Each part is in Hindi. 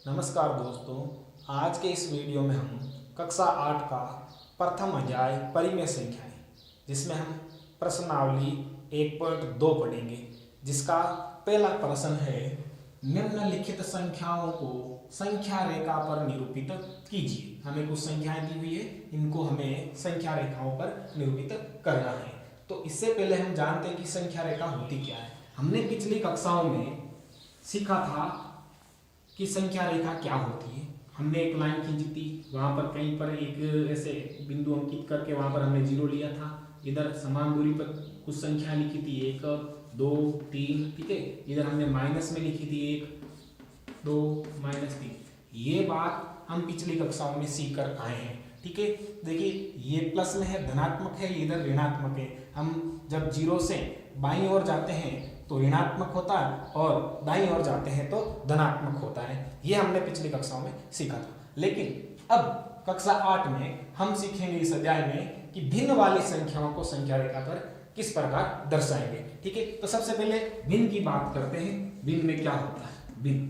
नमस्कार दोस्तों, आज के इस वीडियो में हम कक्षा 8 का प्रथम अध्याय परिमेय संख्याएं जिसमें हम प्रश्नावली 1.2 पढ़ेंगे, जिसका पहला प्रश्न है निम्नलिखित संख्याओं को संख्या रेखा पर निरूपित कीजिए। हमें कुछ संख्याएं दी हुई है, इनको हमें संख्या रेखाओं पर निरूपित करना है। तो इससे पहले हम जानते हैं कि संख्या रेखा होती क्या है। हमने पिछली कक्षाओं में सीखा था कि संख्या रेखा क्या होती है। हमने एक लाइन खींची थी, वहां पर कहीं पर एक ऐसे बिंदु अंकित करके वहां पर हमने 0 लिया था। इधर समान दूरी पर कुछ संख्या लिखी थी 1 2 3, ठीक है। इधर हमने माइनस में लिखी थी 1 2 -3। ये बात हम पिछली कक्षाओं में सीख कर आए हैं, ठीक है। देखिए ये प्लस में है, धनात्मक है, इधर ऋणात्मक है। हम जब 0 से बाईं ओर जाते हैं तो ऋणात्मक होता है और दाईं ओर जाते हैं तो धनात्मक होता है। ये हमने पिछली कक्षाओं में सीखा था। लेकिन अब कक्षा 8 में हम सीखेंगे इस अध्याय में कि भिन्न वाली संख्याओं को संख्या रेखा पर किस प्रकार दर्शाएंगे, ठीक है। तो सबसे पहले भिन्न की बात करते हैं। भिन्न में क्या होता है? भिन्न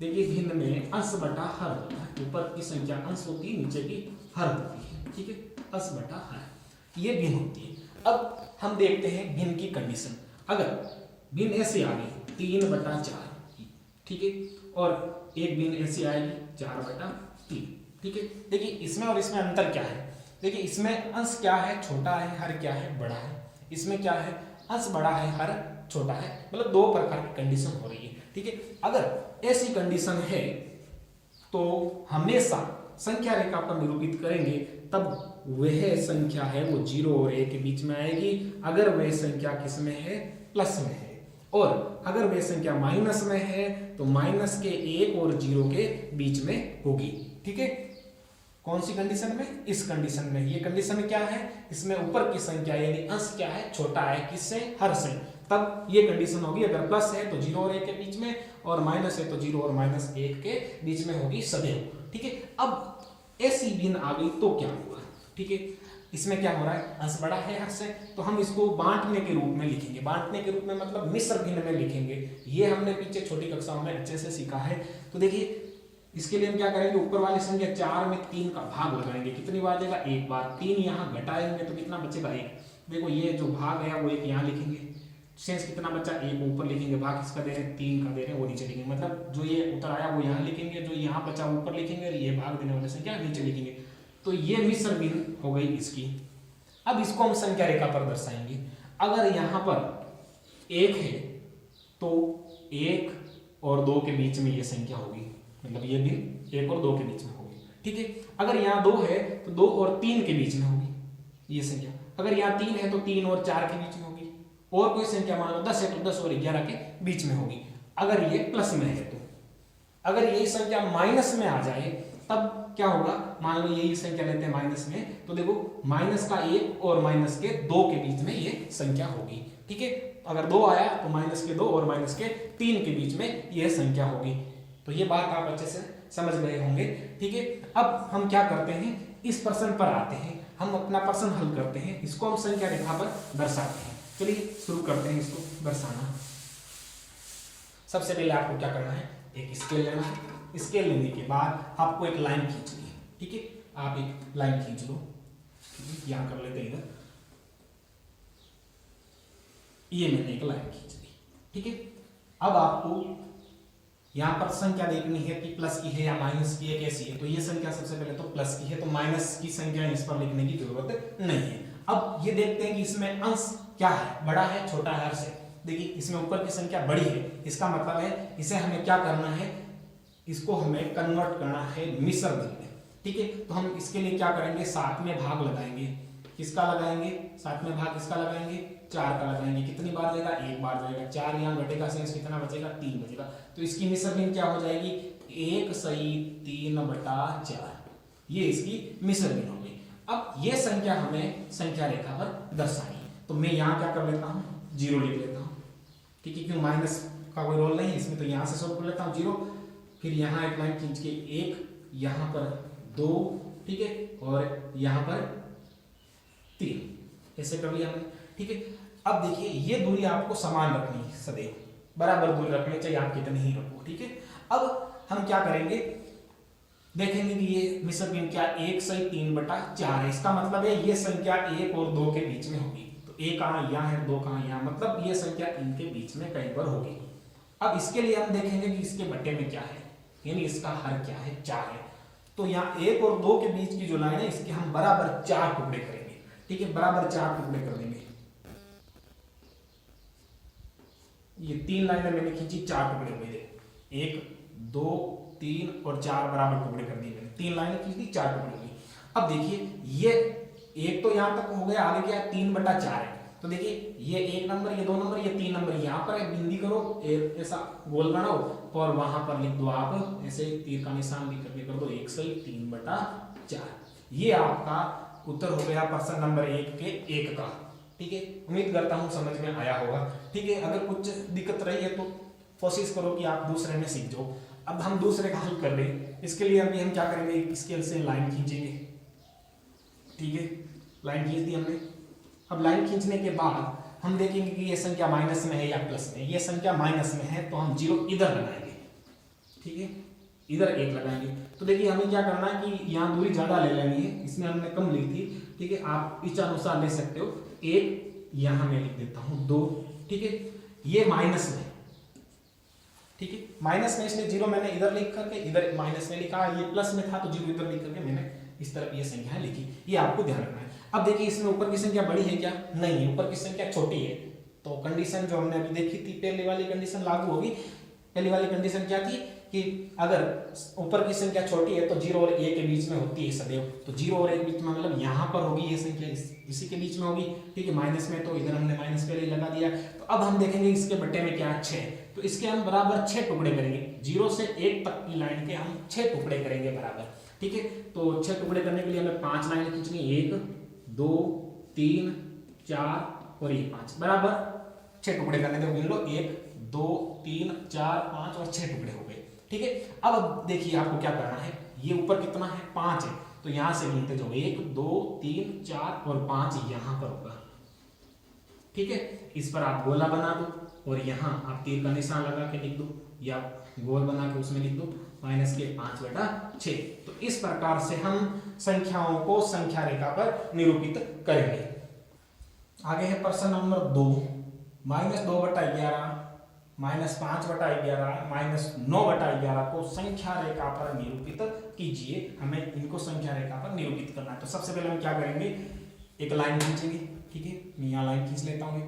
देखिए, भिन्न में अंश बटा हर होता है। ऊपर की संख्या अंश होती है, नीचे की हर होती है, ठीक है। अंश बटा हर, ये भिन्न होती है। अब हम देखते हैं भिन्न की कंडीशन। अगर भिन्न ऐसे आ गई 3/4, ठीक है, और एक भिन्न ऐसी आएगी 4/3, ठीक है। देखिए इसमें और इसमें अंतर क्या है? देखिए इसमें अंश क्या है? छोटा है। हर क्या है? बड़ा है। इसमें क्या है? अंश बड़ा है, हर छोटा है। मतलब दो प्रकार की कंडीशन हो रही है, ठीक है। अगर ऐसी कंडीशन है तो हमेशा संख्या रेखा पर निरूपित करेंगे, तब वह संख्या है वो 0 और 1 के बीच में आएगी। अगर वह संख्या किस में है? प्लस में है। और अगर वह संख्या माइनस में है तो माइनस के 1 और 0 के बीच में होगी, ठीक है। कौन सी कंडीशन में? इस कंडीशन में। ये कंडीशन क्या है? इसमें ऊपर की संख्या यानी अंश क्या है? छोटा है। किससे? हर से। तब ये कंडीशन होगी। अगर प्लस है तो 0 और 1 के बीच में, और माइनस है तो 0 और -1 के बीच में होगी सदैव, ठीक है। अब ऐसी भिन्न आ गई तो क्या होगा, ठीक है। इसमें क्या हो रहा है? अंश बड़ा है हर से, तो हम इसको बांटने के रूप में लिखेंगे। बांटने के रूप में मतलब मिश्र भिन्न में लिखेंगे। ये हमने पीछे छोटी कक्षाओं में अच्छे से सीखा है। तो देखिए इसके लिए हम क्या करेंगे? ऊपर वाली संख्या 4 में 3 का भाग लगाएंगे। कितनी बार देगा? एक बार। 3 यहाँ घटाएंगे तो कितना बचेगा? 1। देखो ये जो भाग है वो 1 यहाँ लिखेंगे। शेष कितना बचा? 1 ऊपर लिखेंगे। भाग किसका दे रहे हैं? 3 का दे रहे हैं, वो नीचे लिखेंगे। मतलब जो ये उत्तर आया वो यहाँ लिखेंगे, जो यहाँ बचा ऊपर लिखेंगे, और ये भाग देने वाली संख्या नीचे लिखेंगे। तो ये मिश्र भिन्न हो गई इसकी। अब इसको हम संख्या रेखा पर दर्शाएंगे। अगर यहां पर 1 है तो 1 और 2 के बीच में ये संख्या होगी, मतलब ये भिन्न 1 और 2 के बीच में होगी, ठीक है। अगर यहाँ 2 है तो 2 और 3 के बीच में होगी ये संख्या। अगर यहाँ 3 है तो 3 और 4 के बीच में होगी। और कोई संख्या मान लो 10 है तो 10 और 11 के बीच में होगी, अगर ये प्लस में है तो। अगर यही संख्या माइनस में आ जाए तब क्या होगा? मान लो यही संख्या लेते हैं माइनस में, तो देखो माइनस का 1 और माइनस के 2 के बीच में ये संख्या होगी, ठीक है। अगर 2 आया तो माइनस के 2 और माइनस के 3 के बीच में यह संख्या होगी। तो ये बात आप अच्छे से समझ गए होंगे, ठीक है। अब हम क्या करते हैं? इस प्रश्न पर आते हैं। हम अपना प्रश्न हल करते हैं, इसको हम संख्या रेखा पर दर्शाते हैं। चलिए शुरू करते हैं इसको दर्शाना। सबसे पहले आपको क्या करना है? एक स्केल लेना है। स्केल लेने के बाद आपको एक लाइन खींचनी है, ठीक है। आप एक लाइन खींच लो, यहां कर लेते हैं इधर। ये मैंने एक लाइन खींच ली, ठीक है। अब आपको यहां पर संख्या देखनी है कि प्लस की है या माइनस की है, कैसी है। तो ये संख्या सबसे पहले तो प्लस की है, तो माइनस की संख्या इस पर लिखने की जरूरत नहीं है। अब ये देखते हैं कि इसमें अंश क्या है? बड़ा है, छोटा है, हर से। देखिए इसमें ऊपर की संख्या बड़ी है, इसका मतलब है इसे हमें क्या करना है? इसको हमें कन्वर्ट करना है मिश्र भिन्न में, ठीक है। तो हम इसके लिए क्या करेंगे? 7 में भाग लगाएंगे। किसका लगाएंगे? 7 में भाग किसका लगाएंगे? 4 का लगाएंगे। कितनी बार देगा? 1 बार जाएगा। 4 यहाँ घटेगा, शेष कितना बचेगा? 3 बचेगा। तो इसकी मिश्र भिन्न क्या हो जाएगी? 1 सही 3/4। ये इसकी मिश्र भिन्न हो गई। अब ये संख्या हमें संख्या रेखा पर दर्शानी है, तो मैं यहाँ क्या कर लेता हूँ? 0 लिख लेता हूँ, ठीक है। क्यों? माइनस का कोई रोल नहीं है इसमें, तो यहाँ से शुरू कर लेता हूँ 0। फिर यहाँ एक लाइन खींच के 1, यहाँ पर 2, ठीक है, और यहाँ पर 3, ऐसे कर लिया हमने, ठीक है। अब देखिए ये दूरी आपको समान रखनी है, सदैव बराबर दूरी रखनी चाहिए, आप कितनी ही रखो, ठीक है। अब हम क्या करेंगे, देखेंगे कि ये मिश्र संख्या 1 सही 3/4 है। इसका मतलब है ये संख्या 1 और 2 के बीच में होगी। तो 1 कहाँ यहाँ है, 2 कहाँ यहाँ, मतलब ये संख्या इनके बीच में कहीं पर होगी। अब इसके लिए हम देखेंगे कि इसके बट्टे में क्या है, यानी इसका हर क्या है, 4 है। तो यहाँ 1 और 2 के बीच की जो लाइन है इसके हम बराबर 4 टुकड़े करेंगे। ठीक है, बराबर 4 टुकड़े कर देंगे। ये 3 लाइनें मैंने खींची, 4 टुकड़े हुए थे, 1 2 3 और 4 बराबर टुकड़े कर दिए मैंने। 3 लाइनें खींच दी, 4 टुकड़े हुए। अब देखिए ये एक तो यहां तक हो गया, आगे क्या है 3/4 है। तो देखिए ये 1 नंबर, ये 2 नंबर, ये 3 नंबर, यहाँ पर एक बिंदी करो, ऐसा गोल बनाओ और वहां पर लिख दो आप ऐसे तीर का निशान भी करके कर दो 1 सही 3/4। ये आपका उत्तर हो गया प्रश्न नंबर 1 के 1 का। ठीक है, उम्मीद करता हूं समझ में आया होगा। ठीक है, अगर कुछ दिक्कत रही है तो कोशिश करो कि आप दूसरे में सीख जाओ। अब हम दूसरे का हल कर लें। इसके लिए अभी हम क्या करेंगे, स्केल से लाइन खींचेंगे। ठीक है, लाइन खींच दी हमने। अब लाइन खींचने के बाद हम देखेंगे कि ये संख्या माइनस में है या प्लस में। ये संख्या माइनस में है तो हम 0 इधर लगाएंगे। ठीक है, इधर 1 लगाएंगे। तो देखिए हमें क्या करना है कि यहाँ दूरी ज्यादा ले लेनी है, इसमें हमने कम ली थी। ठीक है, आप इच्छा अनुसार ले सकते हो। 1 यहाँ मैं लिख देता हूँ 2। ठीक है, ये माइनस में, ठीक है माइनस में, इसलिए 0 मैंने इधर लिख करके इधर माइनस में लिखा। ये प्लस में था तो 0 इधर लिख करके मैंने इस तरफ ये संख्या लिखी। ये आपको ध्यान रखना है। अब देखिए इसमें ऊपर की संख्या बड़ी है क्या, नहीं है, ऊपर की संख्या छोटी है। तो कंडीशन जो हमने अभी देखी थी, पहले वाली कंडीशन लागू होगी। पहली वाली कंडीशन क्या थी कि अगर ऊपर की संख्या छोटी है तो 0 और 1 के बीच में होती है सदैव। तो 0 और 1 बीच में मतलब यहाँ पर होगी ये संख्या, इसी के बीच में होगी। ठीक है, माइनस में तो इधर हमने माइनस पहले लगा दिया। तो अब हम देखेंगे इसके बट्टे में क्या है, 6। तो इसके हम बराबर 6 टुकड़े करेंगे। 0 से 1 तक की लाइन के हम 6 टुकड़े करेंगे बराबर। ठीक है, तो 6 टुकड़े करने के लिए हमें 5 लाइन खींचनी, 1 2 3 4 और ये 5 बराबर 6 टुकड़े करने के, गिन लो 1 2 3 4 5 और 6 टुकड़े हो गए। ठीक है, अब देखिए आपको क्या करना है, ये ऊपर कितना है 5 है, तो यहां से गिनते जाओ 1 2 3 4 और 5 यहां पर होगा। ठीक है, इस पर आप गोला बना दो और यहां आप तीर का निशान लगा के लिख दो, या गोल बना के उसमें लिख दो -5/6। तो इस प्रकार से हम संख्याओं को संख्या रेखा पर निरूपित करेंगे। आगे है प्रश्न नंबर 2, -2/11 -5/11 -9/11 को संख्या रेखा पर निरूपित कीजिए। हमें इनको संख्या रेखा पर निरूपित करना है। तो सबसे पहले हम क्या करेंगे, एक लाइन खींचेंगे। ठीक है, मैं यहाँ लाइन खींच लेता हूँ।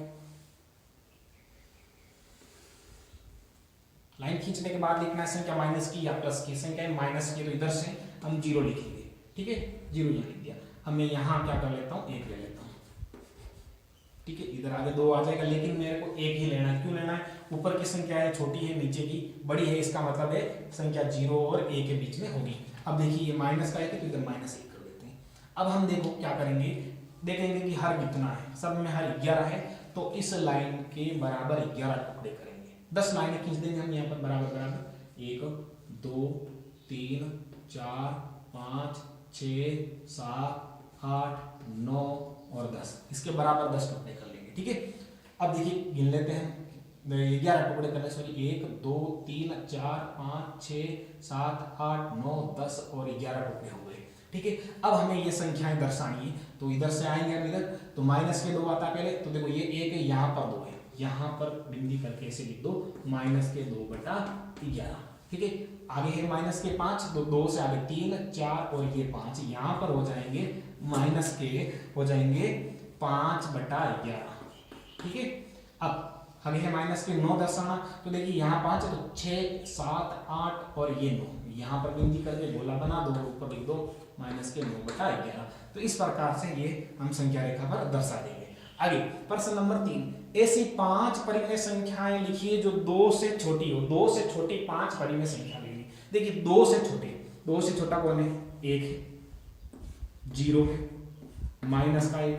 लाइन खींचने के बाद लिखना है संख्या माइनस की या प्लस की। संख्या माइनस की तो इधर से हम 0 लिखेंगे। ठीक है, 0 यहाँ लिख दिया। अब मैं यहाँ क्या कर लेता हूँ, 1 ले लेता हूँ। ठीक है, इधर आगे 2 आ जाएगा, लेकिन मेरे को 1 ही लेना है। क्यों लेना है, ऊपर की संख्या है छोटी है, नीचे की बड़ी है, इसका मतलब है संख्या 0 और 1 के बीच में होगी। अब देखिए ये माइनस का है तो इधर -1 कर देते हैं। अब हम देखो क्या करेंगे, देखेंगे कि हर कितना है, सब में हर 11 है। तो इस लाइन के बराबर 11 टुकड़े करेंगे। 10 लाइनें खींच देंगे हम यहाँ पर बराबर बराबर, 1 2 3 4 5 6 7 8 9 और 10, इसके बराबर 10 टुकड़े कर लेंगे। ठीक है, अब देखिए गिन लेते हैं, 11 टुकड़े करने, सॉरी 1 2 3 4 5 6 7 8 9 10 और 11 टुकड़े हो गए। ठीक है, अब हमें ये संख्याएं दर्शानी है। तो इधर से आएंगे हम इधर, तो माइनस के 2 आता है पहले। तो देखो ये 1 है, यहाँ पर 2 है, यहाँ पर बिंदी करके ऐसे लिख दो -2/11। ठीक है, आगे है माइनस के 5, तो 2 से आगे 3 4 और ये 5 यहाँ पर हो जाएंगे माइनस के, हो जाएंगे 5/11। ठीक है, अब आगे है माइनस के 9 दर्शाना। तो देखिए यहाँ 5 है तो 6 7 8 और ये 9, यहाँ पर बिंदी करके गोला बना दो, ऊपर लिख दो -9/11। तो इस प्रकार से ये हम संख्या रेखा पर दर्शा देंगे। आगे प्रश्न नंबर 3, ऐसी 5 परिमेय संख्याएं लिखिए जो 2 से छोटी हो। 2 से छोटी 5 परिमेय संख्या लेनी। देखिए 2 से छोटे, 2 से छोटा कौन है, 1 है, 0 है, -1,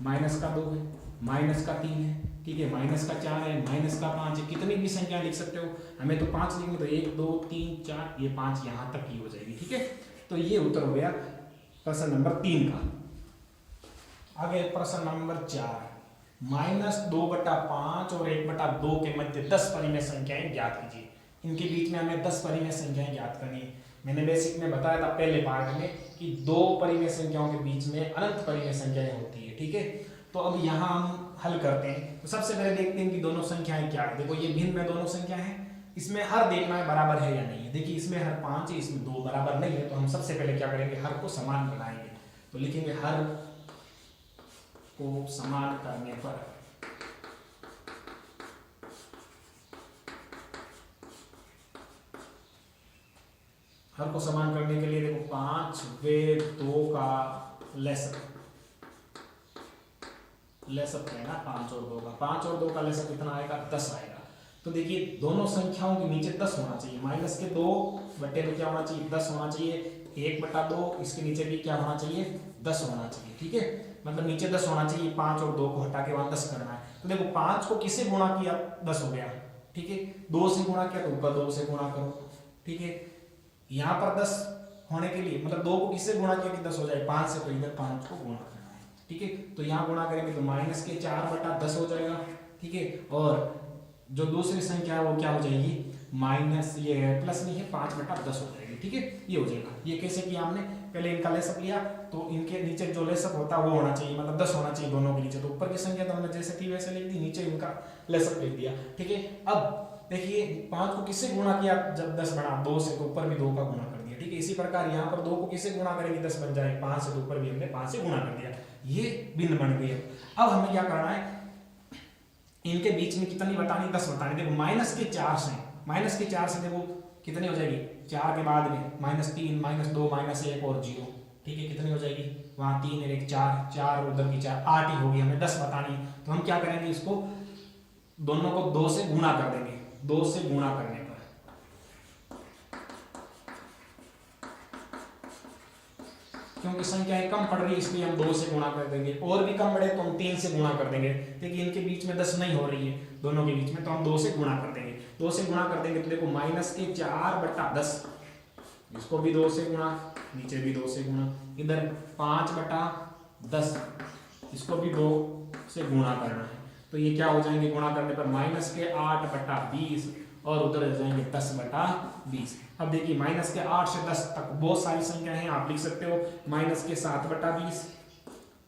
-2 है, -3 है। ठीक है, -4 है, -5 है, कितनी भी संख्या लिख सकते हो। हमें तो 5 लिखेंगे, तो 1 2 3 4 ये 5 यहां तक की हो जाएगी। ठीक है, तो ये उत्तर हो गया प्रश्न नंबर 3 का। आगे प्रश्न नंबर 4, -2/5 और 1/2 के मध्य 10 परिमेय संख्याएं ज्ञात कीजिए। इनके बीच में हमें 10 परिमेय संख्याएं ज्ञात करनी है। मैंने बेसिक में बताया था पहले पार्ट में कि 2 परिमेय संख्याओं के बीच में अनंत परिमेय संख्याएं होती है, ठीक है। तो अब यहाँ हम हल करते हैं। तो सबसे पहले देखते हैं कि दोनों संख्याएं क्या है। देखो ये भिन्न में दोनों संख्या है, इसमें हर देखना है बराबर है या नहीं है। देखिए इसमें हर 5 है, इसमें 2 बराबर नहीं है, तो हम सबसे पहले क्या करेंगे, हर को समान बनाएंगे। तो लिखेंगे हर को समान करने पर हर को समान करने के लिए देखो 5 वे 2 का लसअप है ना, 5 और 2 का, 5 और 2 का लसअप कितना आएगा, 10 आएगा। तो देखिए दोनों संख्याओं के नीचे 10 होना चाहिए, माइनस के 2 बटे में क्या होना चाहिए, 10 होना चाहिए, 1/2 इसके नीचे भी क्या होना चाहिए, 10 होना चाहिए, ठीक है। मतलब नीचे 10 होना चाहिए, 5 और 2 को हटा के वहां 10 करना है। तो देखो 5 को किससे गुणा किया, 10 हो गया, ठीक है। 2 से गुणा किया तो ऊपर 2 से गुणा करो, ठीक है। यहाँ पर 10 होने के लिए मतलब 2 को किससे गुणा किया कि 10 हो जाए, 5 से, तो इधर 5 को गुणा करना है, ठीक है। तो यहाँ गुणा करेंगे तो माइनस के 4/10 हो जाएगा, ठीक है। और जो दूसरी संख्या है वो क्या हो जाएगी, माइनस ये प्लस नहीं है 5/10 हो जाएगी, ठीक है। ये हो जाएगा। ये कैसे किया हमने, पहले इनका लेसअप लिया तो इनके नीचे जो लेसअप होता है वो होना चाहिए, मतलब 10 होना चाहिए दोनों के नीचे। तो ऊपर की संख्या तो हमने जैसे थी वैसे लिख दी, नीचे इनका लेसअप लिख दिया, ठीक है। अब देखिए 5 को किससे गुणा किया, जब 10 बना 2 से, तो ऊपर भी 2 का गुणा कर दिया, ठीक है। इसी प्रकार यहाँ पर 2 को किससे गुणा करेंगे, 10 बन जाए, 5 से, तो ऊपर भी हमने 5 से गुणा कर दिया, ये भिन्न बन गई। अब हमें क्या करना है, इनके बीच में कितनी बतानी, 10 बतानी। देखो माइनस के 4 से देखो कितनी हो जाएगी, 4 के बाद में -3 -2 -1 और 0, ठीक है। कितनी हो जाएगी, वहां 3 और 1 4 उधर की 4 8 ही होगी। हमें 10 बतानी है, तो हम क्या करेंगे, इसको दोनों को 2 से गुणा कर देंगे। 2 से गुणा करने पर क्योंकि संख्याएं कम पड़ रही है इसलिए हम 2 से गुणा कर देंगे, और भी कम बढ़े तो हम 3 से गुणा कर देंगे। देखिए इनके बीच में 10 नहीं हो रही है दोनों के बीच में, तो हम 2 से गुणा कर देंगे। 2 से गुणा कर देंगे तो देखो माइनस के 4/10, इसको भी 2 से गुणा, नीचे भी 2 से गुणा, इधर 5/10, इसको भी 2 से गुणा करना है। तो ये क्या हो जाएंगे गुणा करने पर, माइनस के 8/20 और उधर हो जाएंगे 10/20। अब देखिए माइनस के 8 से 10 तक बहुत सारी संख्या हैं, आप लिख सकते हो माइनस के 7/20,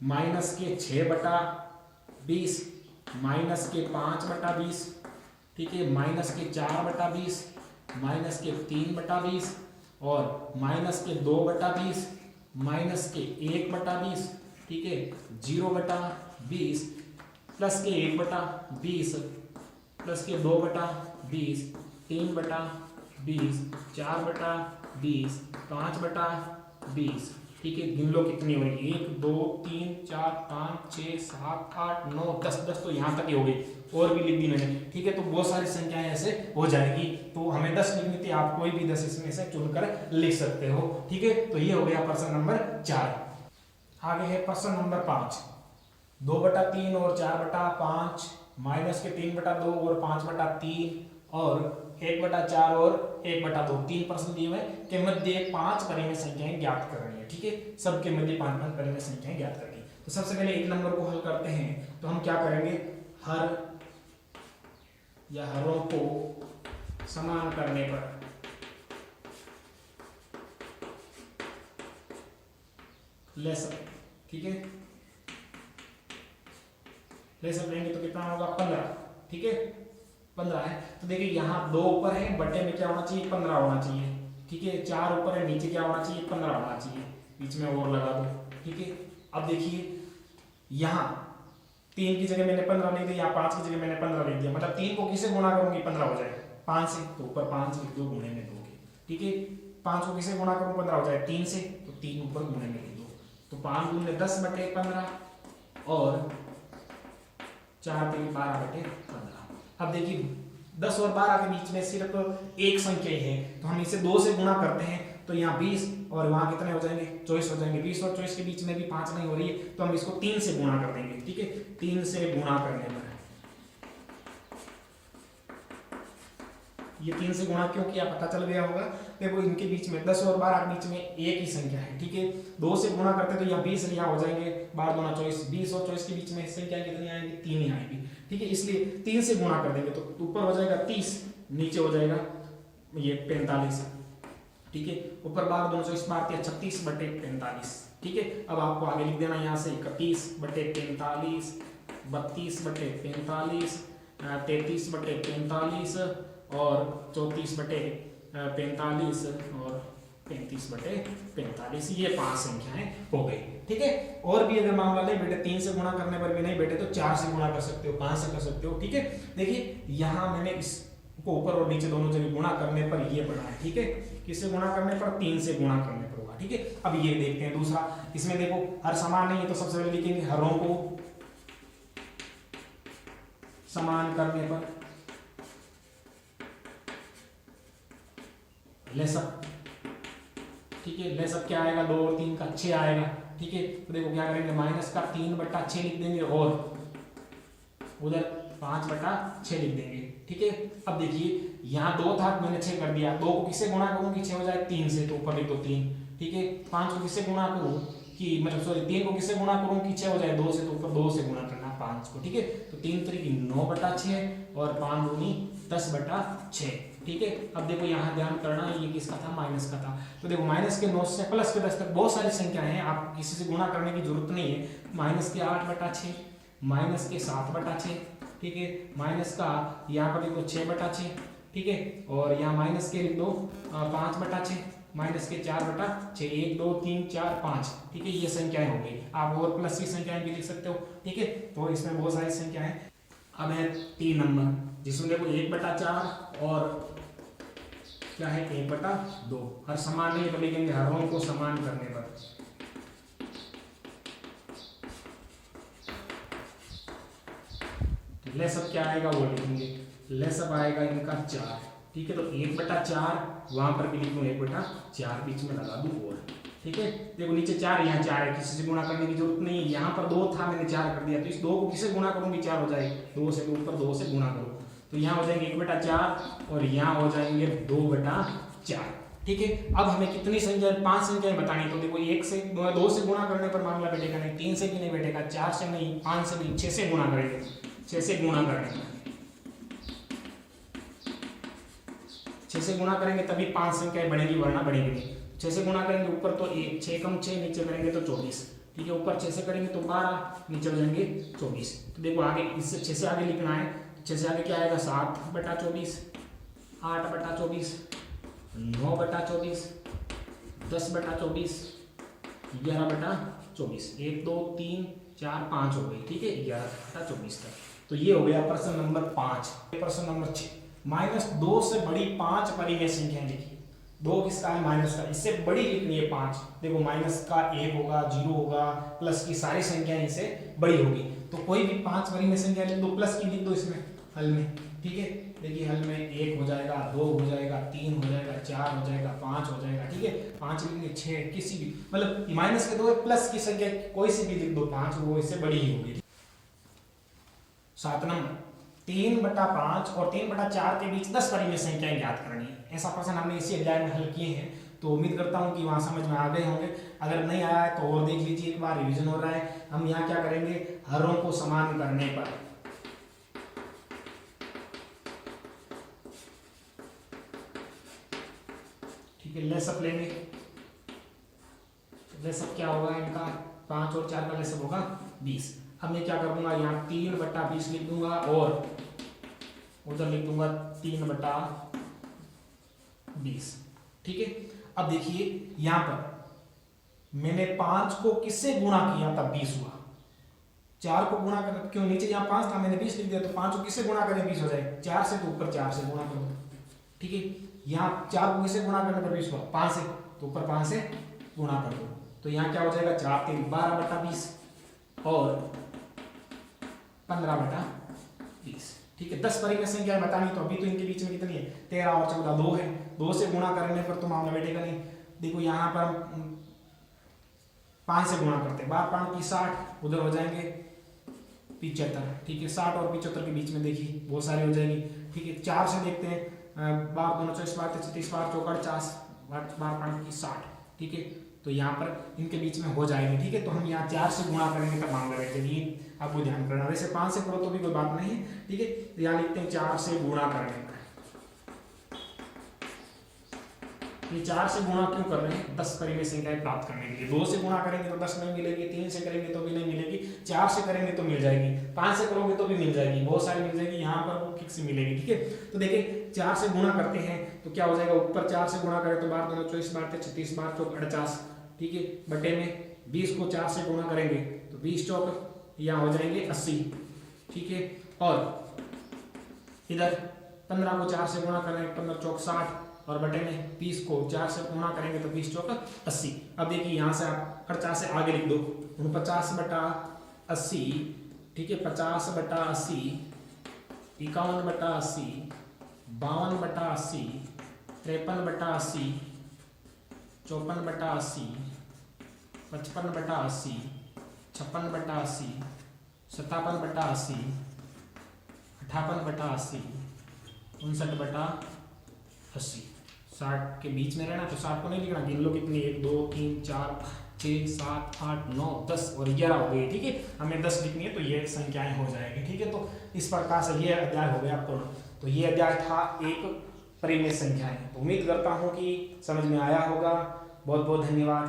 माइनस के 6/20, माइनस के 5/20, ठीक है, माइनस के 4/20, माइनस के 3/20 और माइनस के 2/20, माइनस के 1/20, ठीक है, 0/20, प्लस के 1/20, प्लस के 2/20, 3/20, 4/20, 5/20, ठीक है। गिन लो कितनी हो रही, 1 2 3 4 5 6 7 8 9 10, 10 तो यहाँ तक ही हो गई, और भी लिख दी मैंने, ठीक है। तो बहुत सारी संख्याएं ऐसे हो जाएगी, तो हमें 10 लिखनी थी, आप कोई भी 10 इसमें से चुनकर लिख सकते हो, ठीक है। तो ये हो गया प्रश्न नंबर 4। आगे है प्रश्न नंबर 5, 2/3 और 4/5, माइनस के 3/2 और 5/3 और 1/4 और 1/2, 3 प्रश्न दिए हुए के मध्य 5 परिमेय संख्याएं ज्ञात करनी है, ठीक है। सबके मध्य 5 परिमेय संख्याएं ज्ञात करनी है। तो सबसे पहले 1 नंबर को हल करते हैं, तो हम क्या करेंगे, हर या हरों को समान करने पर लेसअप, ठीक है, लेसअप लेंगे तो कितना होगा 15, ठीक है, 15 है। तो देखिए यहाँ 2 ऊपर है, बटे में क्या होना चाहिए, 15 होना चाहिए, ठीक है। 4 ऊपर है, नीचे क्या होना चाहिए, 15 होना चाहिए, बीच में और लगा दो, ठीक है। अब देखिए यहाँ 3 की जगह मैंने 15 लिख दिया, 5 की जगह मैंने 15 लिख दिया, मतलब 3 को किससे गुणा करूंगी, 15 हो जाए, 5 से, तो ऊपर 5 लिख दो, गुणे में 2 के, ठीक है। 5 को किससे गुणा करूँ, 15 हो जाए, 3 से, तो 3 ऊपर गुणे में लिख दो, तो 5 × 10/15 और 4 × 12/15। अब देखिए 10 और 12 के बीच में सिर्फ एक संख्या ही है, तो हम इसे 2 से गुणा करते हैं, तो यहाँ 20 और वहां कितने हो जाएंगे, 24 हो जाएंगे। 20 और 24 के बीच में भी 5 नहीं हो रही है, तो हम इसको 3 से गुणा कर देंगे, ठीक है। 3 से गुणा करने पर ये 3 से गुणा क्यों किया पता चल गया होगा। देखो इनके बीच में 10 और 12 के बीच में एक ही संख्या है, ठीक है। 2 से गुणा करते तो यहाँ 20 यहाँ हो जाएंगे, 12 दूना 24, 20 और 24 के बीच में संख्या कितनी आएगी, 3 ही आएगी, ठीक है। इसलिए 3 से गुणा कर देंगे तो ऊपर हो जाएगा 30, नीचे हो जाएगा ये 45, ठीक है। ऊपर बार दोनों सौ इस बार 36/45, ठीक है। अब आपको आगे लिख देना यहाँ से 31/45, 32/45, 33/45 और 34/45 और 35/45, ये 5 संख्याएं हो गई, ठीक है। और भी अगर मान लो बेटे 3 से गुणा करने पर भी नहीं बेटे तो 4 से गुणा कर सकते हो, 5 से कर सकते हो, ठीक है। देखिए यहाँ मैंने इसको ऊपर और नीचे दोनों जगह गुणा करने पर ये बना है, ठीक है। किससे गुणा करने पर? 3 से गुणा करने पर होगा, ठीक है। अब ये देखते हैं दूसरा, इसमें देखो हर समान नहीं है तो सबसे पहले लिखेंगे हरों को समान करने पर लेसअप, ठीक है। लेसअप क्या आएगा? 2 और 3 का 6 आएगा, ठीक है। तो देखो क्या करेंगे, माइनस का 3/6 लिख देंगे और उधर 5/6 लिख देंगे, ठीक है। अब देखिए यहाँ 2 था, मैंने 6 कर दिया। 2 को किससे गुणा करूँ कि 6 हो जाए? 3 से, तो ऊपर लिख दो 3, ठीक है। 5 को किससे गुणा करूँ कि मतलब सॉरी 3 को किससे गुणा करूँ कि 6 हो जाए? 2 से, तो ऊपर 2 से गुणा करना 5 को, ठीक है। तो 3 3 9/6 और 5 दूनी 10/6, ठीक है। अब देखो यहाँ ध्यान करना, ये किसका था? माइनस का था। तो देखो माइनस के 9 से प्लस के 10 तक बहुत सारी संख्या हैं, आप किसी से गुणा करने की जरूरत नहीं है। माइनस के 8/6, माइनस के 7/6, ठीक है। माइनस का यहाँ पर लिख दो 6/6, ठीक है। और यहाँ माइनस के लिख दो 5/6, माइनस के 4/6, 1 2 3 4 5, ठीक है। ये संख्याएं हो गई। आप और प्लस की संख्याएं भी लिख सकते हो, ठीक है। तो इसमें बहुत सारी संख्याएं। अब है 3 नंबर, जिसमें देखो 1/4 और क्या है 1/2। हर समान नहीं तो लिखेंगे हरों को समान करने पर। लेसअप क्या आएगा वो लिखेंगे, लेसअप आएगा इनका 4, ठीक है। तो 1/4 वहां पर भी लिख दूं 1/4 बीच में लगा दूं और, ठीक है। देखो नीचे 4 यहाँ 4 है, किसी से गुणा करने की जरूरत नहीं है। यहाँ पर 2 था, मैंने 4 कर दिया, तो इस 2 को किससे गुणा करूंगी? 4 हो जाएगी, 2 से, तो ऊपर 2 से गुणा करो, तो यहाँ हो जाएंगे 1/4 और यहाँ हो जाएंगे 2/4, ठीक है। अब हमें कितनी संख्या? 5 संख्याएं बतानी। तो देखो 1 से 2 से गुणा करने पर मामला बैठेगा नहीं, 3 से भी नहीं बैठेगा, 4 से नहीं, 5 से नहीं, 6 से गुणा करेंगे, 6 से गुणा करेंगे, 6 से गुणा करेंगे तभी 5 संख्याएं बढ़ेंगी, वरना बढ़ेगी नहीं। 6 से गुणा करेंगे ऊपर तो 1, 6 कम 6, नीचे करेंगे तो 24, ठीक है। ऊपर 6 से करेंगे तो 12, नीचे हो जाएंगे 24। तो देखो आगे इससे 6 से आगे लिखना है, 6 से आगे क्या आएगा? 7/24, 8/24, 9/24, 10/24, 11/24, 1 2 3 4 5 हो गई, ठीक है। 11/24 तक। तो ये हो गया प्रश्न नंबर 5। प्रश्न नंबर 6, -2 से बड़ी 5 परिमेय संख्या लिखिए। 2 किसका है? माइनस का। इससे बड़ी लिखनी है 5। देखो माइनस का 1 होगा, 0 होगा, प्लस की सारी संख्याएं इससे बड़ी होगी। तो कोई भी 5 परिमेय संख्या लिख दो, प्लस की लिख दो इसमें हल में, ठीक है। देखिए हल में 1 हो जाएगा, 2 हो जाएगा, 3 हो जाएगा, 4 हो जाएगा, 5 हो जाएगा, ठीक है। 5 लिखेंगे, 6 किसी भी मतलब माइनस के 2 प्लस की संख्या कोई सी भी लिख दो, 5 वो इससे बड़ी ही होगी। 7 नंबर, 3/5 और 3/4 के बीच 10 परिमेय संख्याएं ज्ञात करनी है। ऐसा प्रश्न हमने इसी अध्याय में हल किए हैं, तो उम्मीद करता हूं कि वहां समझ में आ गए होंगे। अगर नहीं आया है तो और देख लीजिए, एक बार रिवीजन हो रहा है। हम यहाँ क्या करेंगे? हरों को समान करने पर, ठीक है, लेसअप लेंगे। लेसअप क्या होगा इनका? 5 और 4 का लेसअप होगा 20। अब मैं क्या कर दूंगा? यहाँ 3/20 लिख दूंगा और उधर लिख दूंगा 3/20, ठीक है। अब देखिए यहां पर मैंने 5 को किससे गुणा किया तब 20 हुआ। 4 को गुणा कर, क्यों? नीचे यहाँ 5 था, मैंने 20 लिख दिया, तो 5 को किससे गुणा करें? 20 हो जाए। 4 से, तो ऊपर 4 से गुणा करो, ठीक है। यहाँ 4 को किससे गुणा करने पर 20 हुआ? 5 से, तो ऊपर 5 से गुणा कर दो। तो यहाँ क्या हो जाएगा? 4 3 12/20 और 15/20, ठीक है। 10 परिमेय संख्या बतानी, तो अभी तो इनके बीच में कितनी है? 13 और 14 2 है। 2 से गुणा करने पर तो मामला बैठेगा नहीं। देखो यहाँ पर 5 से गुणा करते हैं, 5 की 60, उधर हो जाएंगे 75, ठीक है। 60 और 75 के बीच में देखिए बहुत सारी हो जाएगी, ठीक है। 4 से देखते हैं, 12 2 24 36 12 चौका 50, 12 की 60, ठीक है। तो यहाँ पर इनके बीच में हो जाएगी, ठीक है। तो हम यहाँ 4 से गुणा करेंगे तब मामला बैठेगी, आपको ध्यान करना। वैसे 5 से करो तो भी कोई बात नहीं है, ठीक है। यहाँ लिखते हैं 4 से गुणा करने पर, ये 4 से गुणा क्यों कर रहे हैं? 10 परिमेय संख्याएं प्राप्त करने के लिए। 2 से गुणा करेंगे तो 10 नहीं मिलेगी, 3 से करेंगे तो भी नहीं मिलेगी, 4 से करेंगे तो मिल जाएगी, 5 से करोगे तो भी मिल जाएगी, बहुत सारी मिल जाएगी, यहाँ पर वो किक से मिलेगी। ठीक है, तो देखिए 4 से गुणा करते हैं तो क्या हो जाएगा, ऊपर 4 से गुणा करें तो 12 दूना 24, 12 36, 12 चौक 48, ठीक है, बटे में 20 को 4 से गुणा करेंगे तो 20 चौक यहाँ हो जाएंगे 80, ठीक है, और इधर 15 को 4 से गुणा करेंगे 15 चौक 60, और बटे में 20 को 4 से गुणा करेंगे तो 20 चौक 80। अब देखिए यहाँ से आप 50 से आगे लिख दो, 49/80, ठीक है, 50/80, 51/80, 52/80, 53/80, 54/80, 55/80, 56/80, 57/80, 58/80, 59/80। 60 के बीच में रहना, तो 60 को नहीं लिखना, गिन लो कितनी, 1 2 3 4 6 7 8 9 10 और 11 हो गई। ठीक है, हमें 10 लिखनी है तो ये संख्याएं हो जाएगी। ठीक है, तो इस प्रकार से ये अध्याय हो गया पूर्ण। तो ये अध्याय था एक परिमेय संख्याएं। तो उम्मीद करता हूँ कि समझ में आया होगा। बहुत बहुत धन्यवाद।